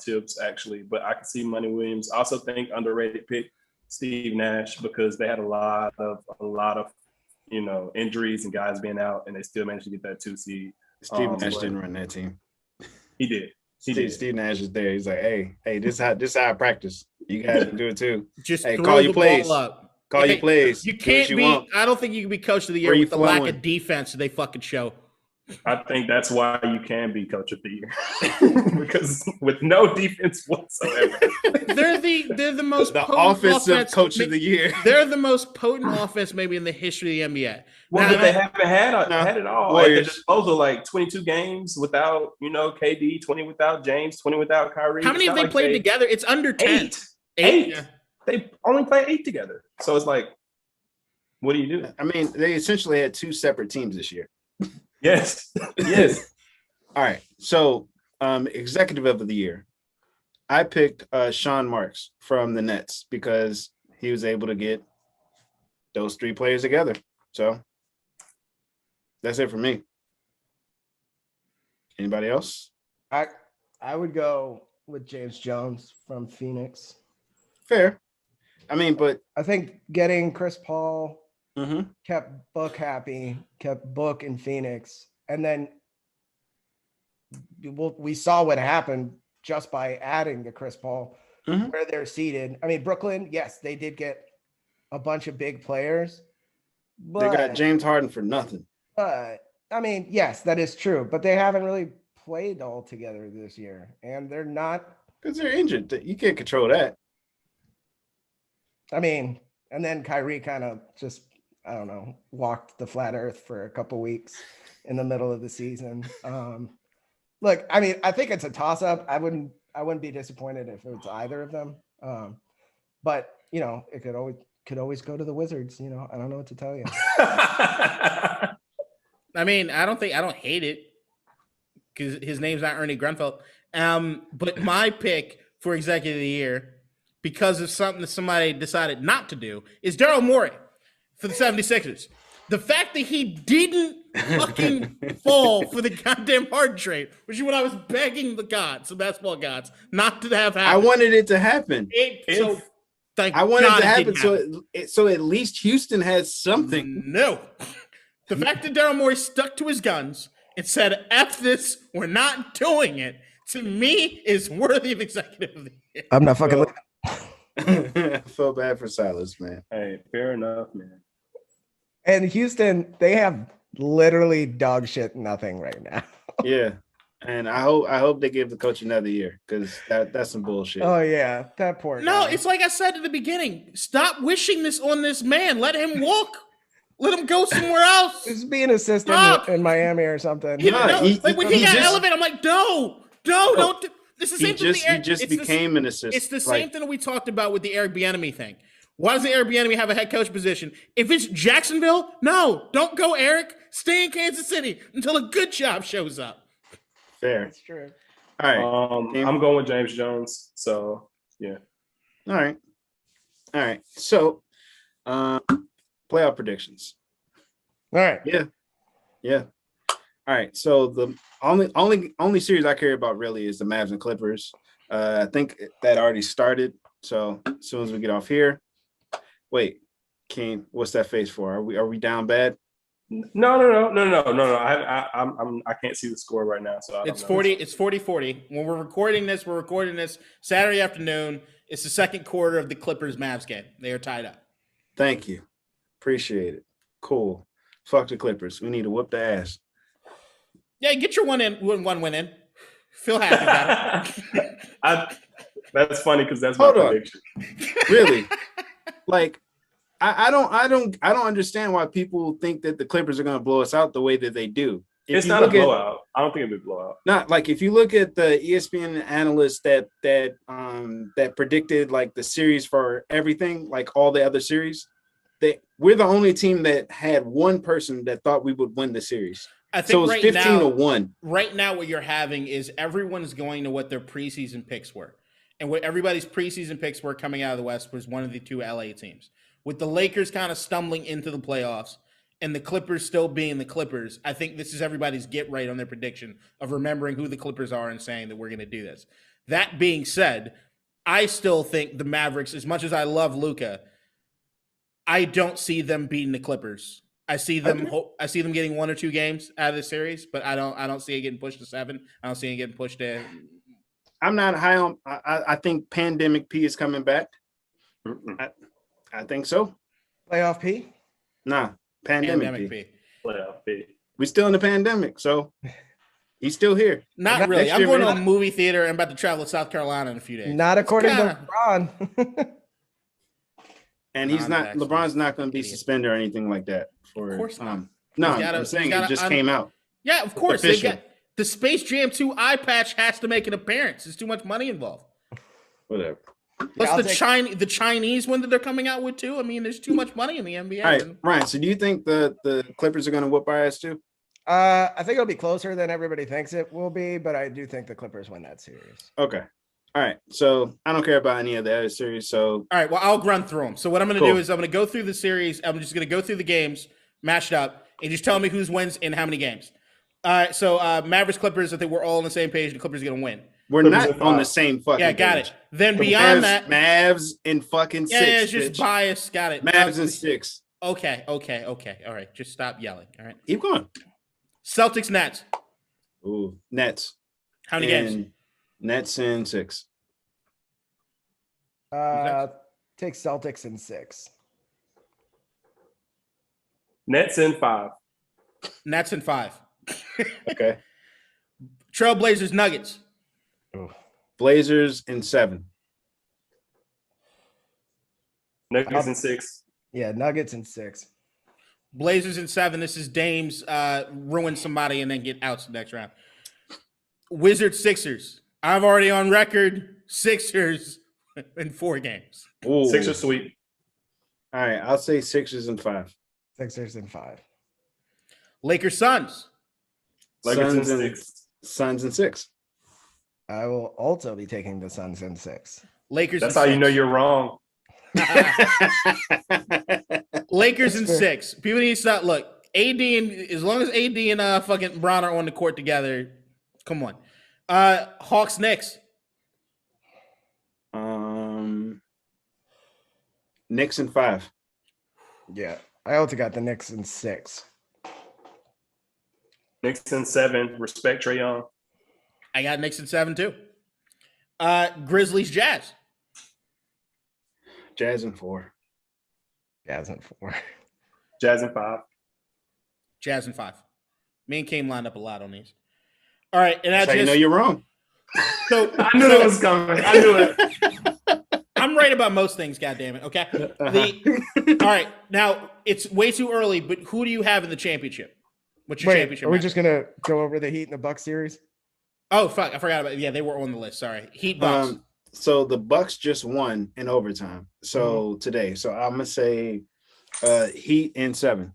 Tibbs, actually, but I can see Monty Williams. I also think underrated pick Steve Nash, because they had a lot of injuries and guys being out, and they still managed to get that 2 seed. Steve Nash didn't run that team. He did. Steve Nash is there. He's like, hey, this is how I practice. You guys can do it too. Just call your plays. Ball up. Call your plays. You can't be. I don't think you can be coach of the year with the lack of defense they fucking show. I think that's why you can be coach of the year, because with no defense whatsoever, they're the most offensive coach of the year. They're the most potent offense maybe in the history of the NBA. Well, they haven't had it all. Like, their disposal, like 22 games without KD, 20 without James, 20 without Kyrie. How many have they played together? It's under 10. 8. Yeah. They only play 8 together. So it's like, What do you do? I mean, they essentially had 2 separate teams this year. Yes. Yes. All right. So, executive of the year, I picked Sean Marks from the Nets because he was able to get those 3 players together. So that's it for me. Anybody else? I would go with James Jones from Phoenix. Fair. I mean, but I think getting Chris Paul kept Book happy, kept Book in Phoenix, and then we saw what happened just by adding the Chris Paul where they're seated. I mean, Brooklyn, yes, they did get a bunch of big players, but they got James Harden for nothing. But I mean, yes, that is true, but they haven't really played all together this year, and they're not because they're injured. You can't control that. I mean, and then Kyrie kind of just, I don't know, walked the flat earth for a couple weeks in the middle of the season. Look, I mean, I think it's a toss up. I wouldn't be disappointed if it was either of them. But you know, it could always go to the Wizards. You know, I don't know what to tell you. I mean, I don't hate it because his name's not Ernie Grunfeld. But my pick for executive of the year, because of something that somebody decided not to do, is Daryl Morey for the 76ers. The fact that he didn't fucking fall for the goddamn Harden trade, which is what I was begging the basketball gods, not to have happen. I wanted it to happen. I wanted it to happen so at least Houston has something. No. The fact that Daryl Morey stuck to his guns and said, F this, we're not doing it, to me is worthy of executive of the year. I'm not fucking I feel bad for Silas, man. Hey, fair enough, man. And Houston, they have literally dog shit nothing right now. Yeah. And I hope they give the coach another year because that's some bullshit. Oh yeah, that poor guy. It's like I said at the beginning. Stop wishing this on this man. Let him walk. Let him go somewhere else. Just be an assistant in Miami or something. When he got elevated, I'm like, don't. This is the same thing. He just became an assistant. It's the same thing that we talked about with the Eric Bieniemy thing. Why doesn't Eric Bieniemy have a head coach position? If it's Jacksonville, no, don't go, Eric. Stay in Kansas City until a good job shows up. Fair. That's true. All right. I'm going with James Jones. So, yeah. All right. So, playoff predictions. All right. Yeah. All right. So the only series I care about really is the Mavs and Clippers. I think that already started. So as soon as we get off here, wait, King, what's that face for? Are we down bad? No. I can't see the score right now. So it's 40. It's 40-40. When we're recording this Saturday afternoon. It's the second quarter of the Clippers-Mavs game. They are tied up. Thank you. Appreciate it. Cool. Fuck the Clippers. We need to whoop the ass. Yeah, get your one win in. Feel happy about it. That's funny because that's my prediction. Really? Like, I don't understand why people think that the Clippers are going to blow us out the way that they do. It's not a blowout. I don't think it'll be a blowout. Not like if you look at the ESPN analysts that predicted like the series for everything, like all the other series, we're the only team that had one person that thought we would win the series. I think so it's 15-1. Right now, what you're having is everyone's going to what their preseason picks were. And what everybody's preseason picks were coming out of the West was one of the 2 LA teams. With the Lakers kind of stumbling into the playoffs and the Clippers still being the Clippers, I think this is everybody's get right on their prediction of remembering who the Clippers are and saying that we're going to do this. That being said, I still think the Mavericks, as much as I love Luka, I don't see them beating the Clippers. I see them getting 1 or 2 games out of the series, but I don't see it getting pushed to 7. I don't see it getting pushed to. I'm not high on. I think Pandemic P is coming back. I think so. Playoff P? Nah, Pandemic P. Playoff P. We're still in the pandemic, so he's still here. Not really. I'm going to a movie theater. I'm about to travel to South Carolina in a few days. Not according to LeBron. And LeBron's not going to be suspended or anything like that. Of course not. No, I'm saying it just came out. Yeah, of course. They got the Space Jam 2 eye patch has to make an appearance. There's too much money involved. Whatever. Plus the Chinese one that they're coming out with too. I mean, there's too much money in the NBA. All right, Ryan. So do you think the Clippers are going to whoop our ass too? I think it'll be closer than everybody thinks it will be, but I do think the Clippers win that series. Okay. All right. So I don't care about any of the other series. So all right. Well, I'll run through them. So what I'm going to do is I'm going to go through the series. I'm just going to go through the games matched up and just tell me who's wins in how many games. All right. So Mavericks Clippers. I think we're all on the same page. The Clippers are going to win. We're not on the same fucking page. Got it. Then beyond that, Mavs in fucking 6. Yeah, it's just bias. Got it. Mavs in 6. Okay. All right. Just stop yelling. All right. Keep going. Celtics Nets. Ooh, Nets. How many games? Nets in 6. Take Celtics in 6. Nets in 5. Nets in 5. Okay. Trailblazers Nuggets. Ooh. Blazers in 7. Nuggets in 6. Yeah, Nuggets in 6. Blazers in 7. This is Dame's ruin somebody and then get out the next round. Wizards Sixers. I've already on record Sixers in 4 games. Ooh. Sixers sweep. All right, I'll say Sixers in 5. Sixers in 5. Lakers Suns. Lakers in 6. Suns in 6. I will also be taking the Suns in 6. Lakers. That's how you know you're wrong. Lakers in 6. People need to stop. Look, AD and as long as AD and fucking Brown are on the court together, come on. Hawks Knicks. Knicks in 5. Yeah, I also got the Knicks in 6. Knicks in 7. Respect Trae Young. I got Knicks in 7 too. Grizzlies Jazz. Jazz in 4. Jazz in 4. Jazz in 5. Jazz in 5. Me and Cam lined up a lot on these. All right, and that's how you know you're wrong. So I knew it was coming. I knew it. I'm right about most things. God damn it. Okay. All right. Now it's way too early, but who do you have in the championship? What's your championship? Are we just gonna go over the Heat and the Bucks series? Oh fuck! I forgot about it. Yeah, they were on the list. Sorry, Heat Bucks. So the Bucks just won in overtime. So today, so I'm gonna say Heat in 7.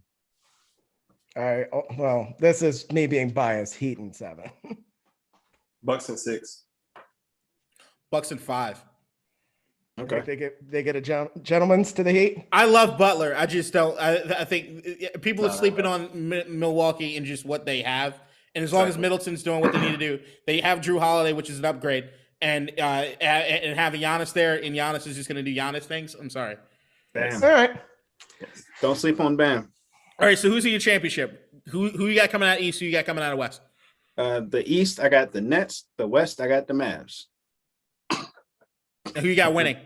All right. Well, this is me being biased. Heat in 7. Bucks in 6. Bucks in 5. Okay. They get a gentleman's to the Heat. I love Butler. I just don't. I think people are sleeping on Milwaukee and just what they have. And as long as Middleton's doing what they need to do, they have Drew Holiday, which is an upgrade, and having Giannis there, and Giannis is just going to do Giannis things. I'm sorry. Bam. All right. Don't sleep on Bam. All right. So who's in your championship? Who you got coming out of East? Who you got coming out of West? The East, I got the Nets. The West, I got the Mavs. Who you got winning?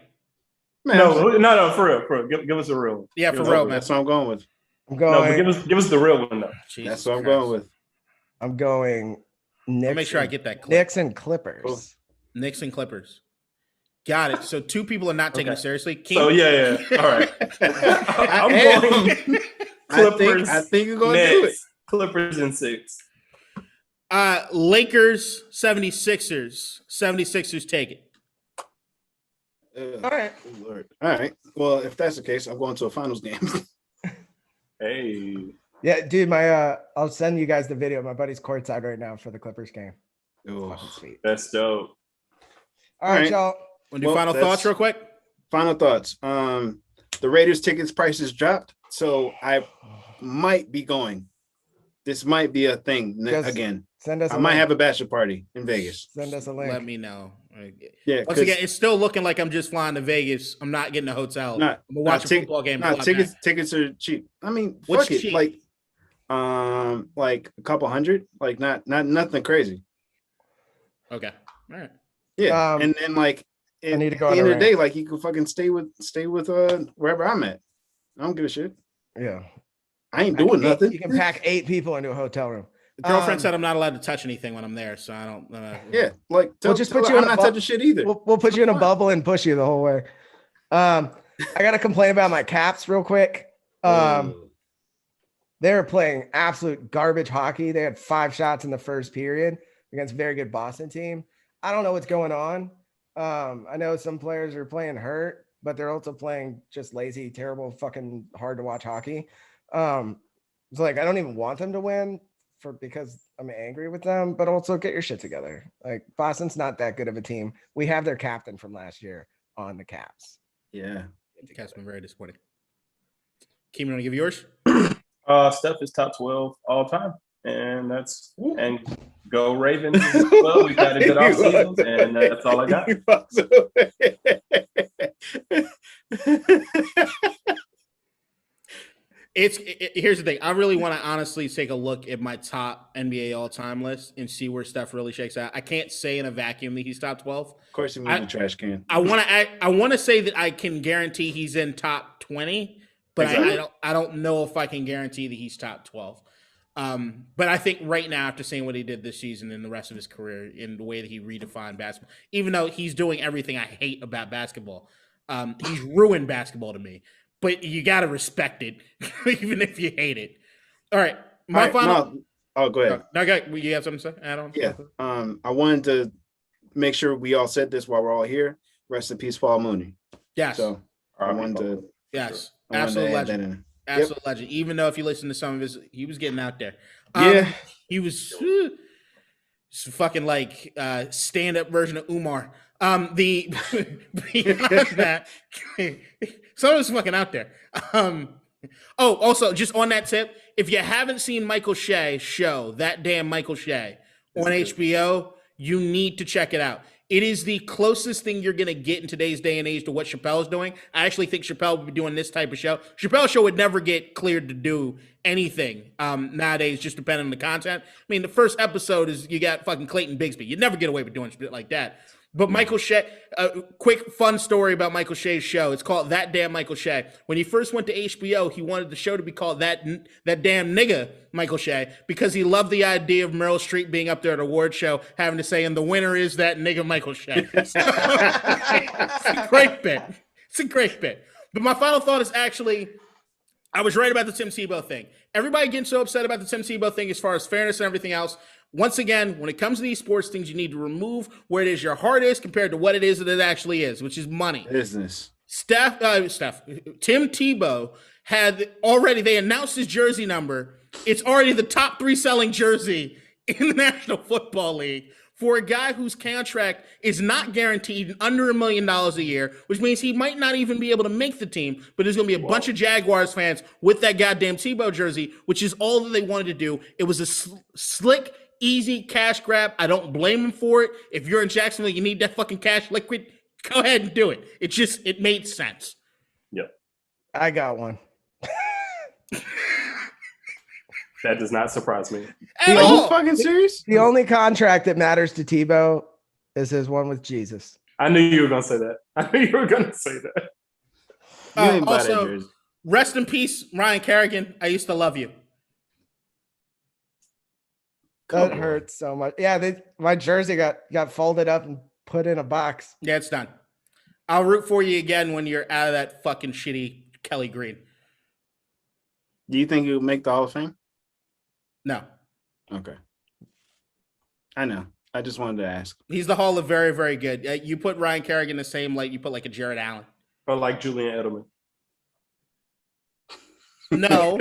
No, for real. Give us a real one. Yeah, for real, man. That's what I'm going with. Give us the real one though. Jesus That's what I'm Christ. going with. I'm going Knicks. I'll make sure I get that. Knicks and Clippers. Cool. Knicks and Clippers. Got it. So 2 people are not taking it seriously. So yeah. All right. I'm going Clippers. I think you're going to do it. Clippers in 6. Lakers, 76ers. 76ers take it. All right. Lord. All right. Well, if that's the case, I'm going to a finals game. Hey. Yeah, dude, I'll send you guys the video. My buddy's courtside right now for the Clippers game. Oh, Sweet. That's dope. All right, y'all. Want to do final thoughts real quick? Final thoughts. The Raiders tickets prices dropped, so I might be going. This might be a thing again. Send us. I might have a bachelor party in Vegas. Send us a link. Let me know. Yeah. Once again, it's still looking like I'm just flying to Vegas. I'm not getting a hotel. I'm gonna watch a football game. Tickets are cheap. I mean, what's fuck it. cheap? Like a couple hundred. Like not nothing crazy. Okay. All right. Yeah. And like I need to go at the end of the rant. day, like you can fucking stay with wherever I'm at. I don't give a shit. Yeah. I ain't doing nothing. You can pack 8 people into a hotel room. The girlfriend said I'm not allowed to touch anything when I'm there, so I don't. Yeah, like we'll just put you. I'm not touching shit either. We'll put you in a bubble and push you the whole way. I gotta complain about my Caps real quick. They were playing absolute garbage hockey. They had 5 shots in the first period against a very good Boston team. I don't know what's going on. I know some players are playing hurt, but they're also playing just lazy, terrible, fucking hard to watch hockey. It's like I don't even want them to win because I'm angry with them, but also get your shit together. Like Boston's not that good of a team. We have their captain from last year on the Caps. Yeah. Caps been very disappointing. Kim, you want to give yours? Steph is top 12 all time. And and go Ravens. Well, we've had a good offseason, and that's all I got. Here's the thing. I really want to honestly take a look at my top NBA all-time list and see where Steph really shakes out. I can't say in a vacuum that he's top 12. Of course, he moved the trash can. I want to say that I can guarantee he's in top 20, but exactly. I don't know if I can guarantee that he's top 12. But I think right now, after seeing what he did this season and the rest of his career in the way that he redefined basketball, even though he's doing everything I hate about basketball, he's ruined basketball to me. But you got to respect it, even if you hate it. All right. Final. No, go ahead. Okay. You have something to say? Add-on? Yeah. I wanted to make sure we all said this while we're all here. Rest in peace, Paul Mooney. Yes. So I wanted to. Yes. Absolute legend. Absolute legend. Even though if you listen to some of his, he was getting out there. He was fucking like stand-up version of Umar. Beyond that, someone was fucking out there. Also, just on that tip, if you haven't seen Michael Shea show, That Damn Michael Shea on HBO, you need to check it out. It is the closest thing you're going to get in today's day and age to what Chappelle's doing. I actually think Chappelle would be doing this type of show. Chappelle's show would never get cleared to do anything nowadays, just depending on the content. I mean, the first episode is you got fucking Clayton Bigsby. You'd never get away with doing shit like that. But Michael Shea, quick fun story about Michael Shea's show. It's called That Damn Michael Shea. When he first went to HBO, he wanted the show to be called That Damn Nigga Michael Shea because he loved the idea of Meryl Streep being up there at an award show having to say, and the winner is that nigga Michael Shea. It's a great bit. It's a great bit. But my final thought is actually, I was right about the Tim Tebow thing. Everybody getting so upset about the Tim Tebow thing as far as fairness and everything else. Once again, when it comes to these sports things, you need to remove where it is your heart is compared to what it is that it actually is, which is money. Business. Tim Tebow they announced his jersey number. It's already the top 3 selling jersey in the National Football League for a guy whose contract is not guaranteed under $1 million a year, which means he might not even be able to make the team, but there's going to be a bunch of Jaguars fans with that goddamn Tebow jersey, which is all that they wanted to do. It was a slick, easy cash grab. I don't blame him for it. If you're in Jacksonville, you need that fucking cash liquid, go ahead and do it. It made sense. Yep. I got one. That does not surprise me. Are you fucking serious? The only contract that matters to Tebow is his one with Jesus. I knew you were going to say that. Also, rest in peace, Ryan Kerrigan. I used to love you. That hurts so much. Yeah, my jersey got folded up and put in a box. Yeah, it's done. I'll root for you again when you're out of that fucking shitty Kelly Green. Do you think you'll make the Hall of Fame? No. Okay. I know. I just wanted to ask. He's the Hall of very, very good. You put Ryan Kerrigan in the same light you put like a Jared Allen. Or like Julian Edelman. No.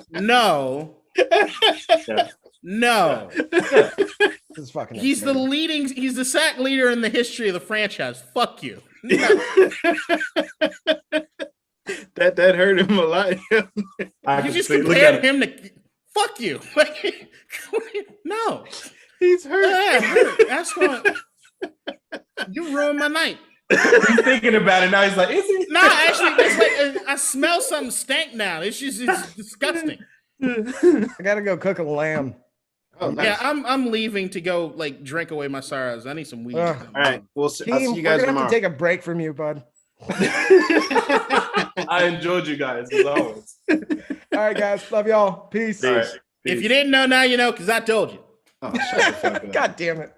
No. Yeah. No. This is fucking he's the sack leader in the history of the franchise. Fuck you. No. that hurt him a lot. You just compared him to fuck you. No. He's hurt. Yeah, that's what you ruined my night. He's thinking about it now. He's like, is he? No, actually, it's like I smell something stank now. It's disgusting. I gotta go cook a lamb. Oh, nice. Yeah, I'm leaving to go like drink away my sorrows. I need some weed. All right, I'll see you guys we're gonna tomorrow. have to take a break from you, bud. I enjoyed you guys as always. All right, guys, love y'all. Peace. All right. If you didn't know, now you know, because I told you. Oh, shut the fuck up. God damn it.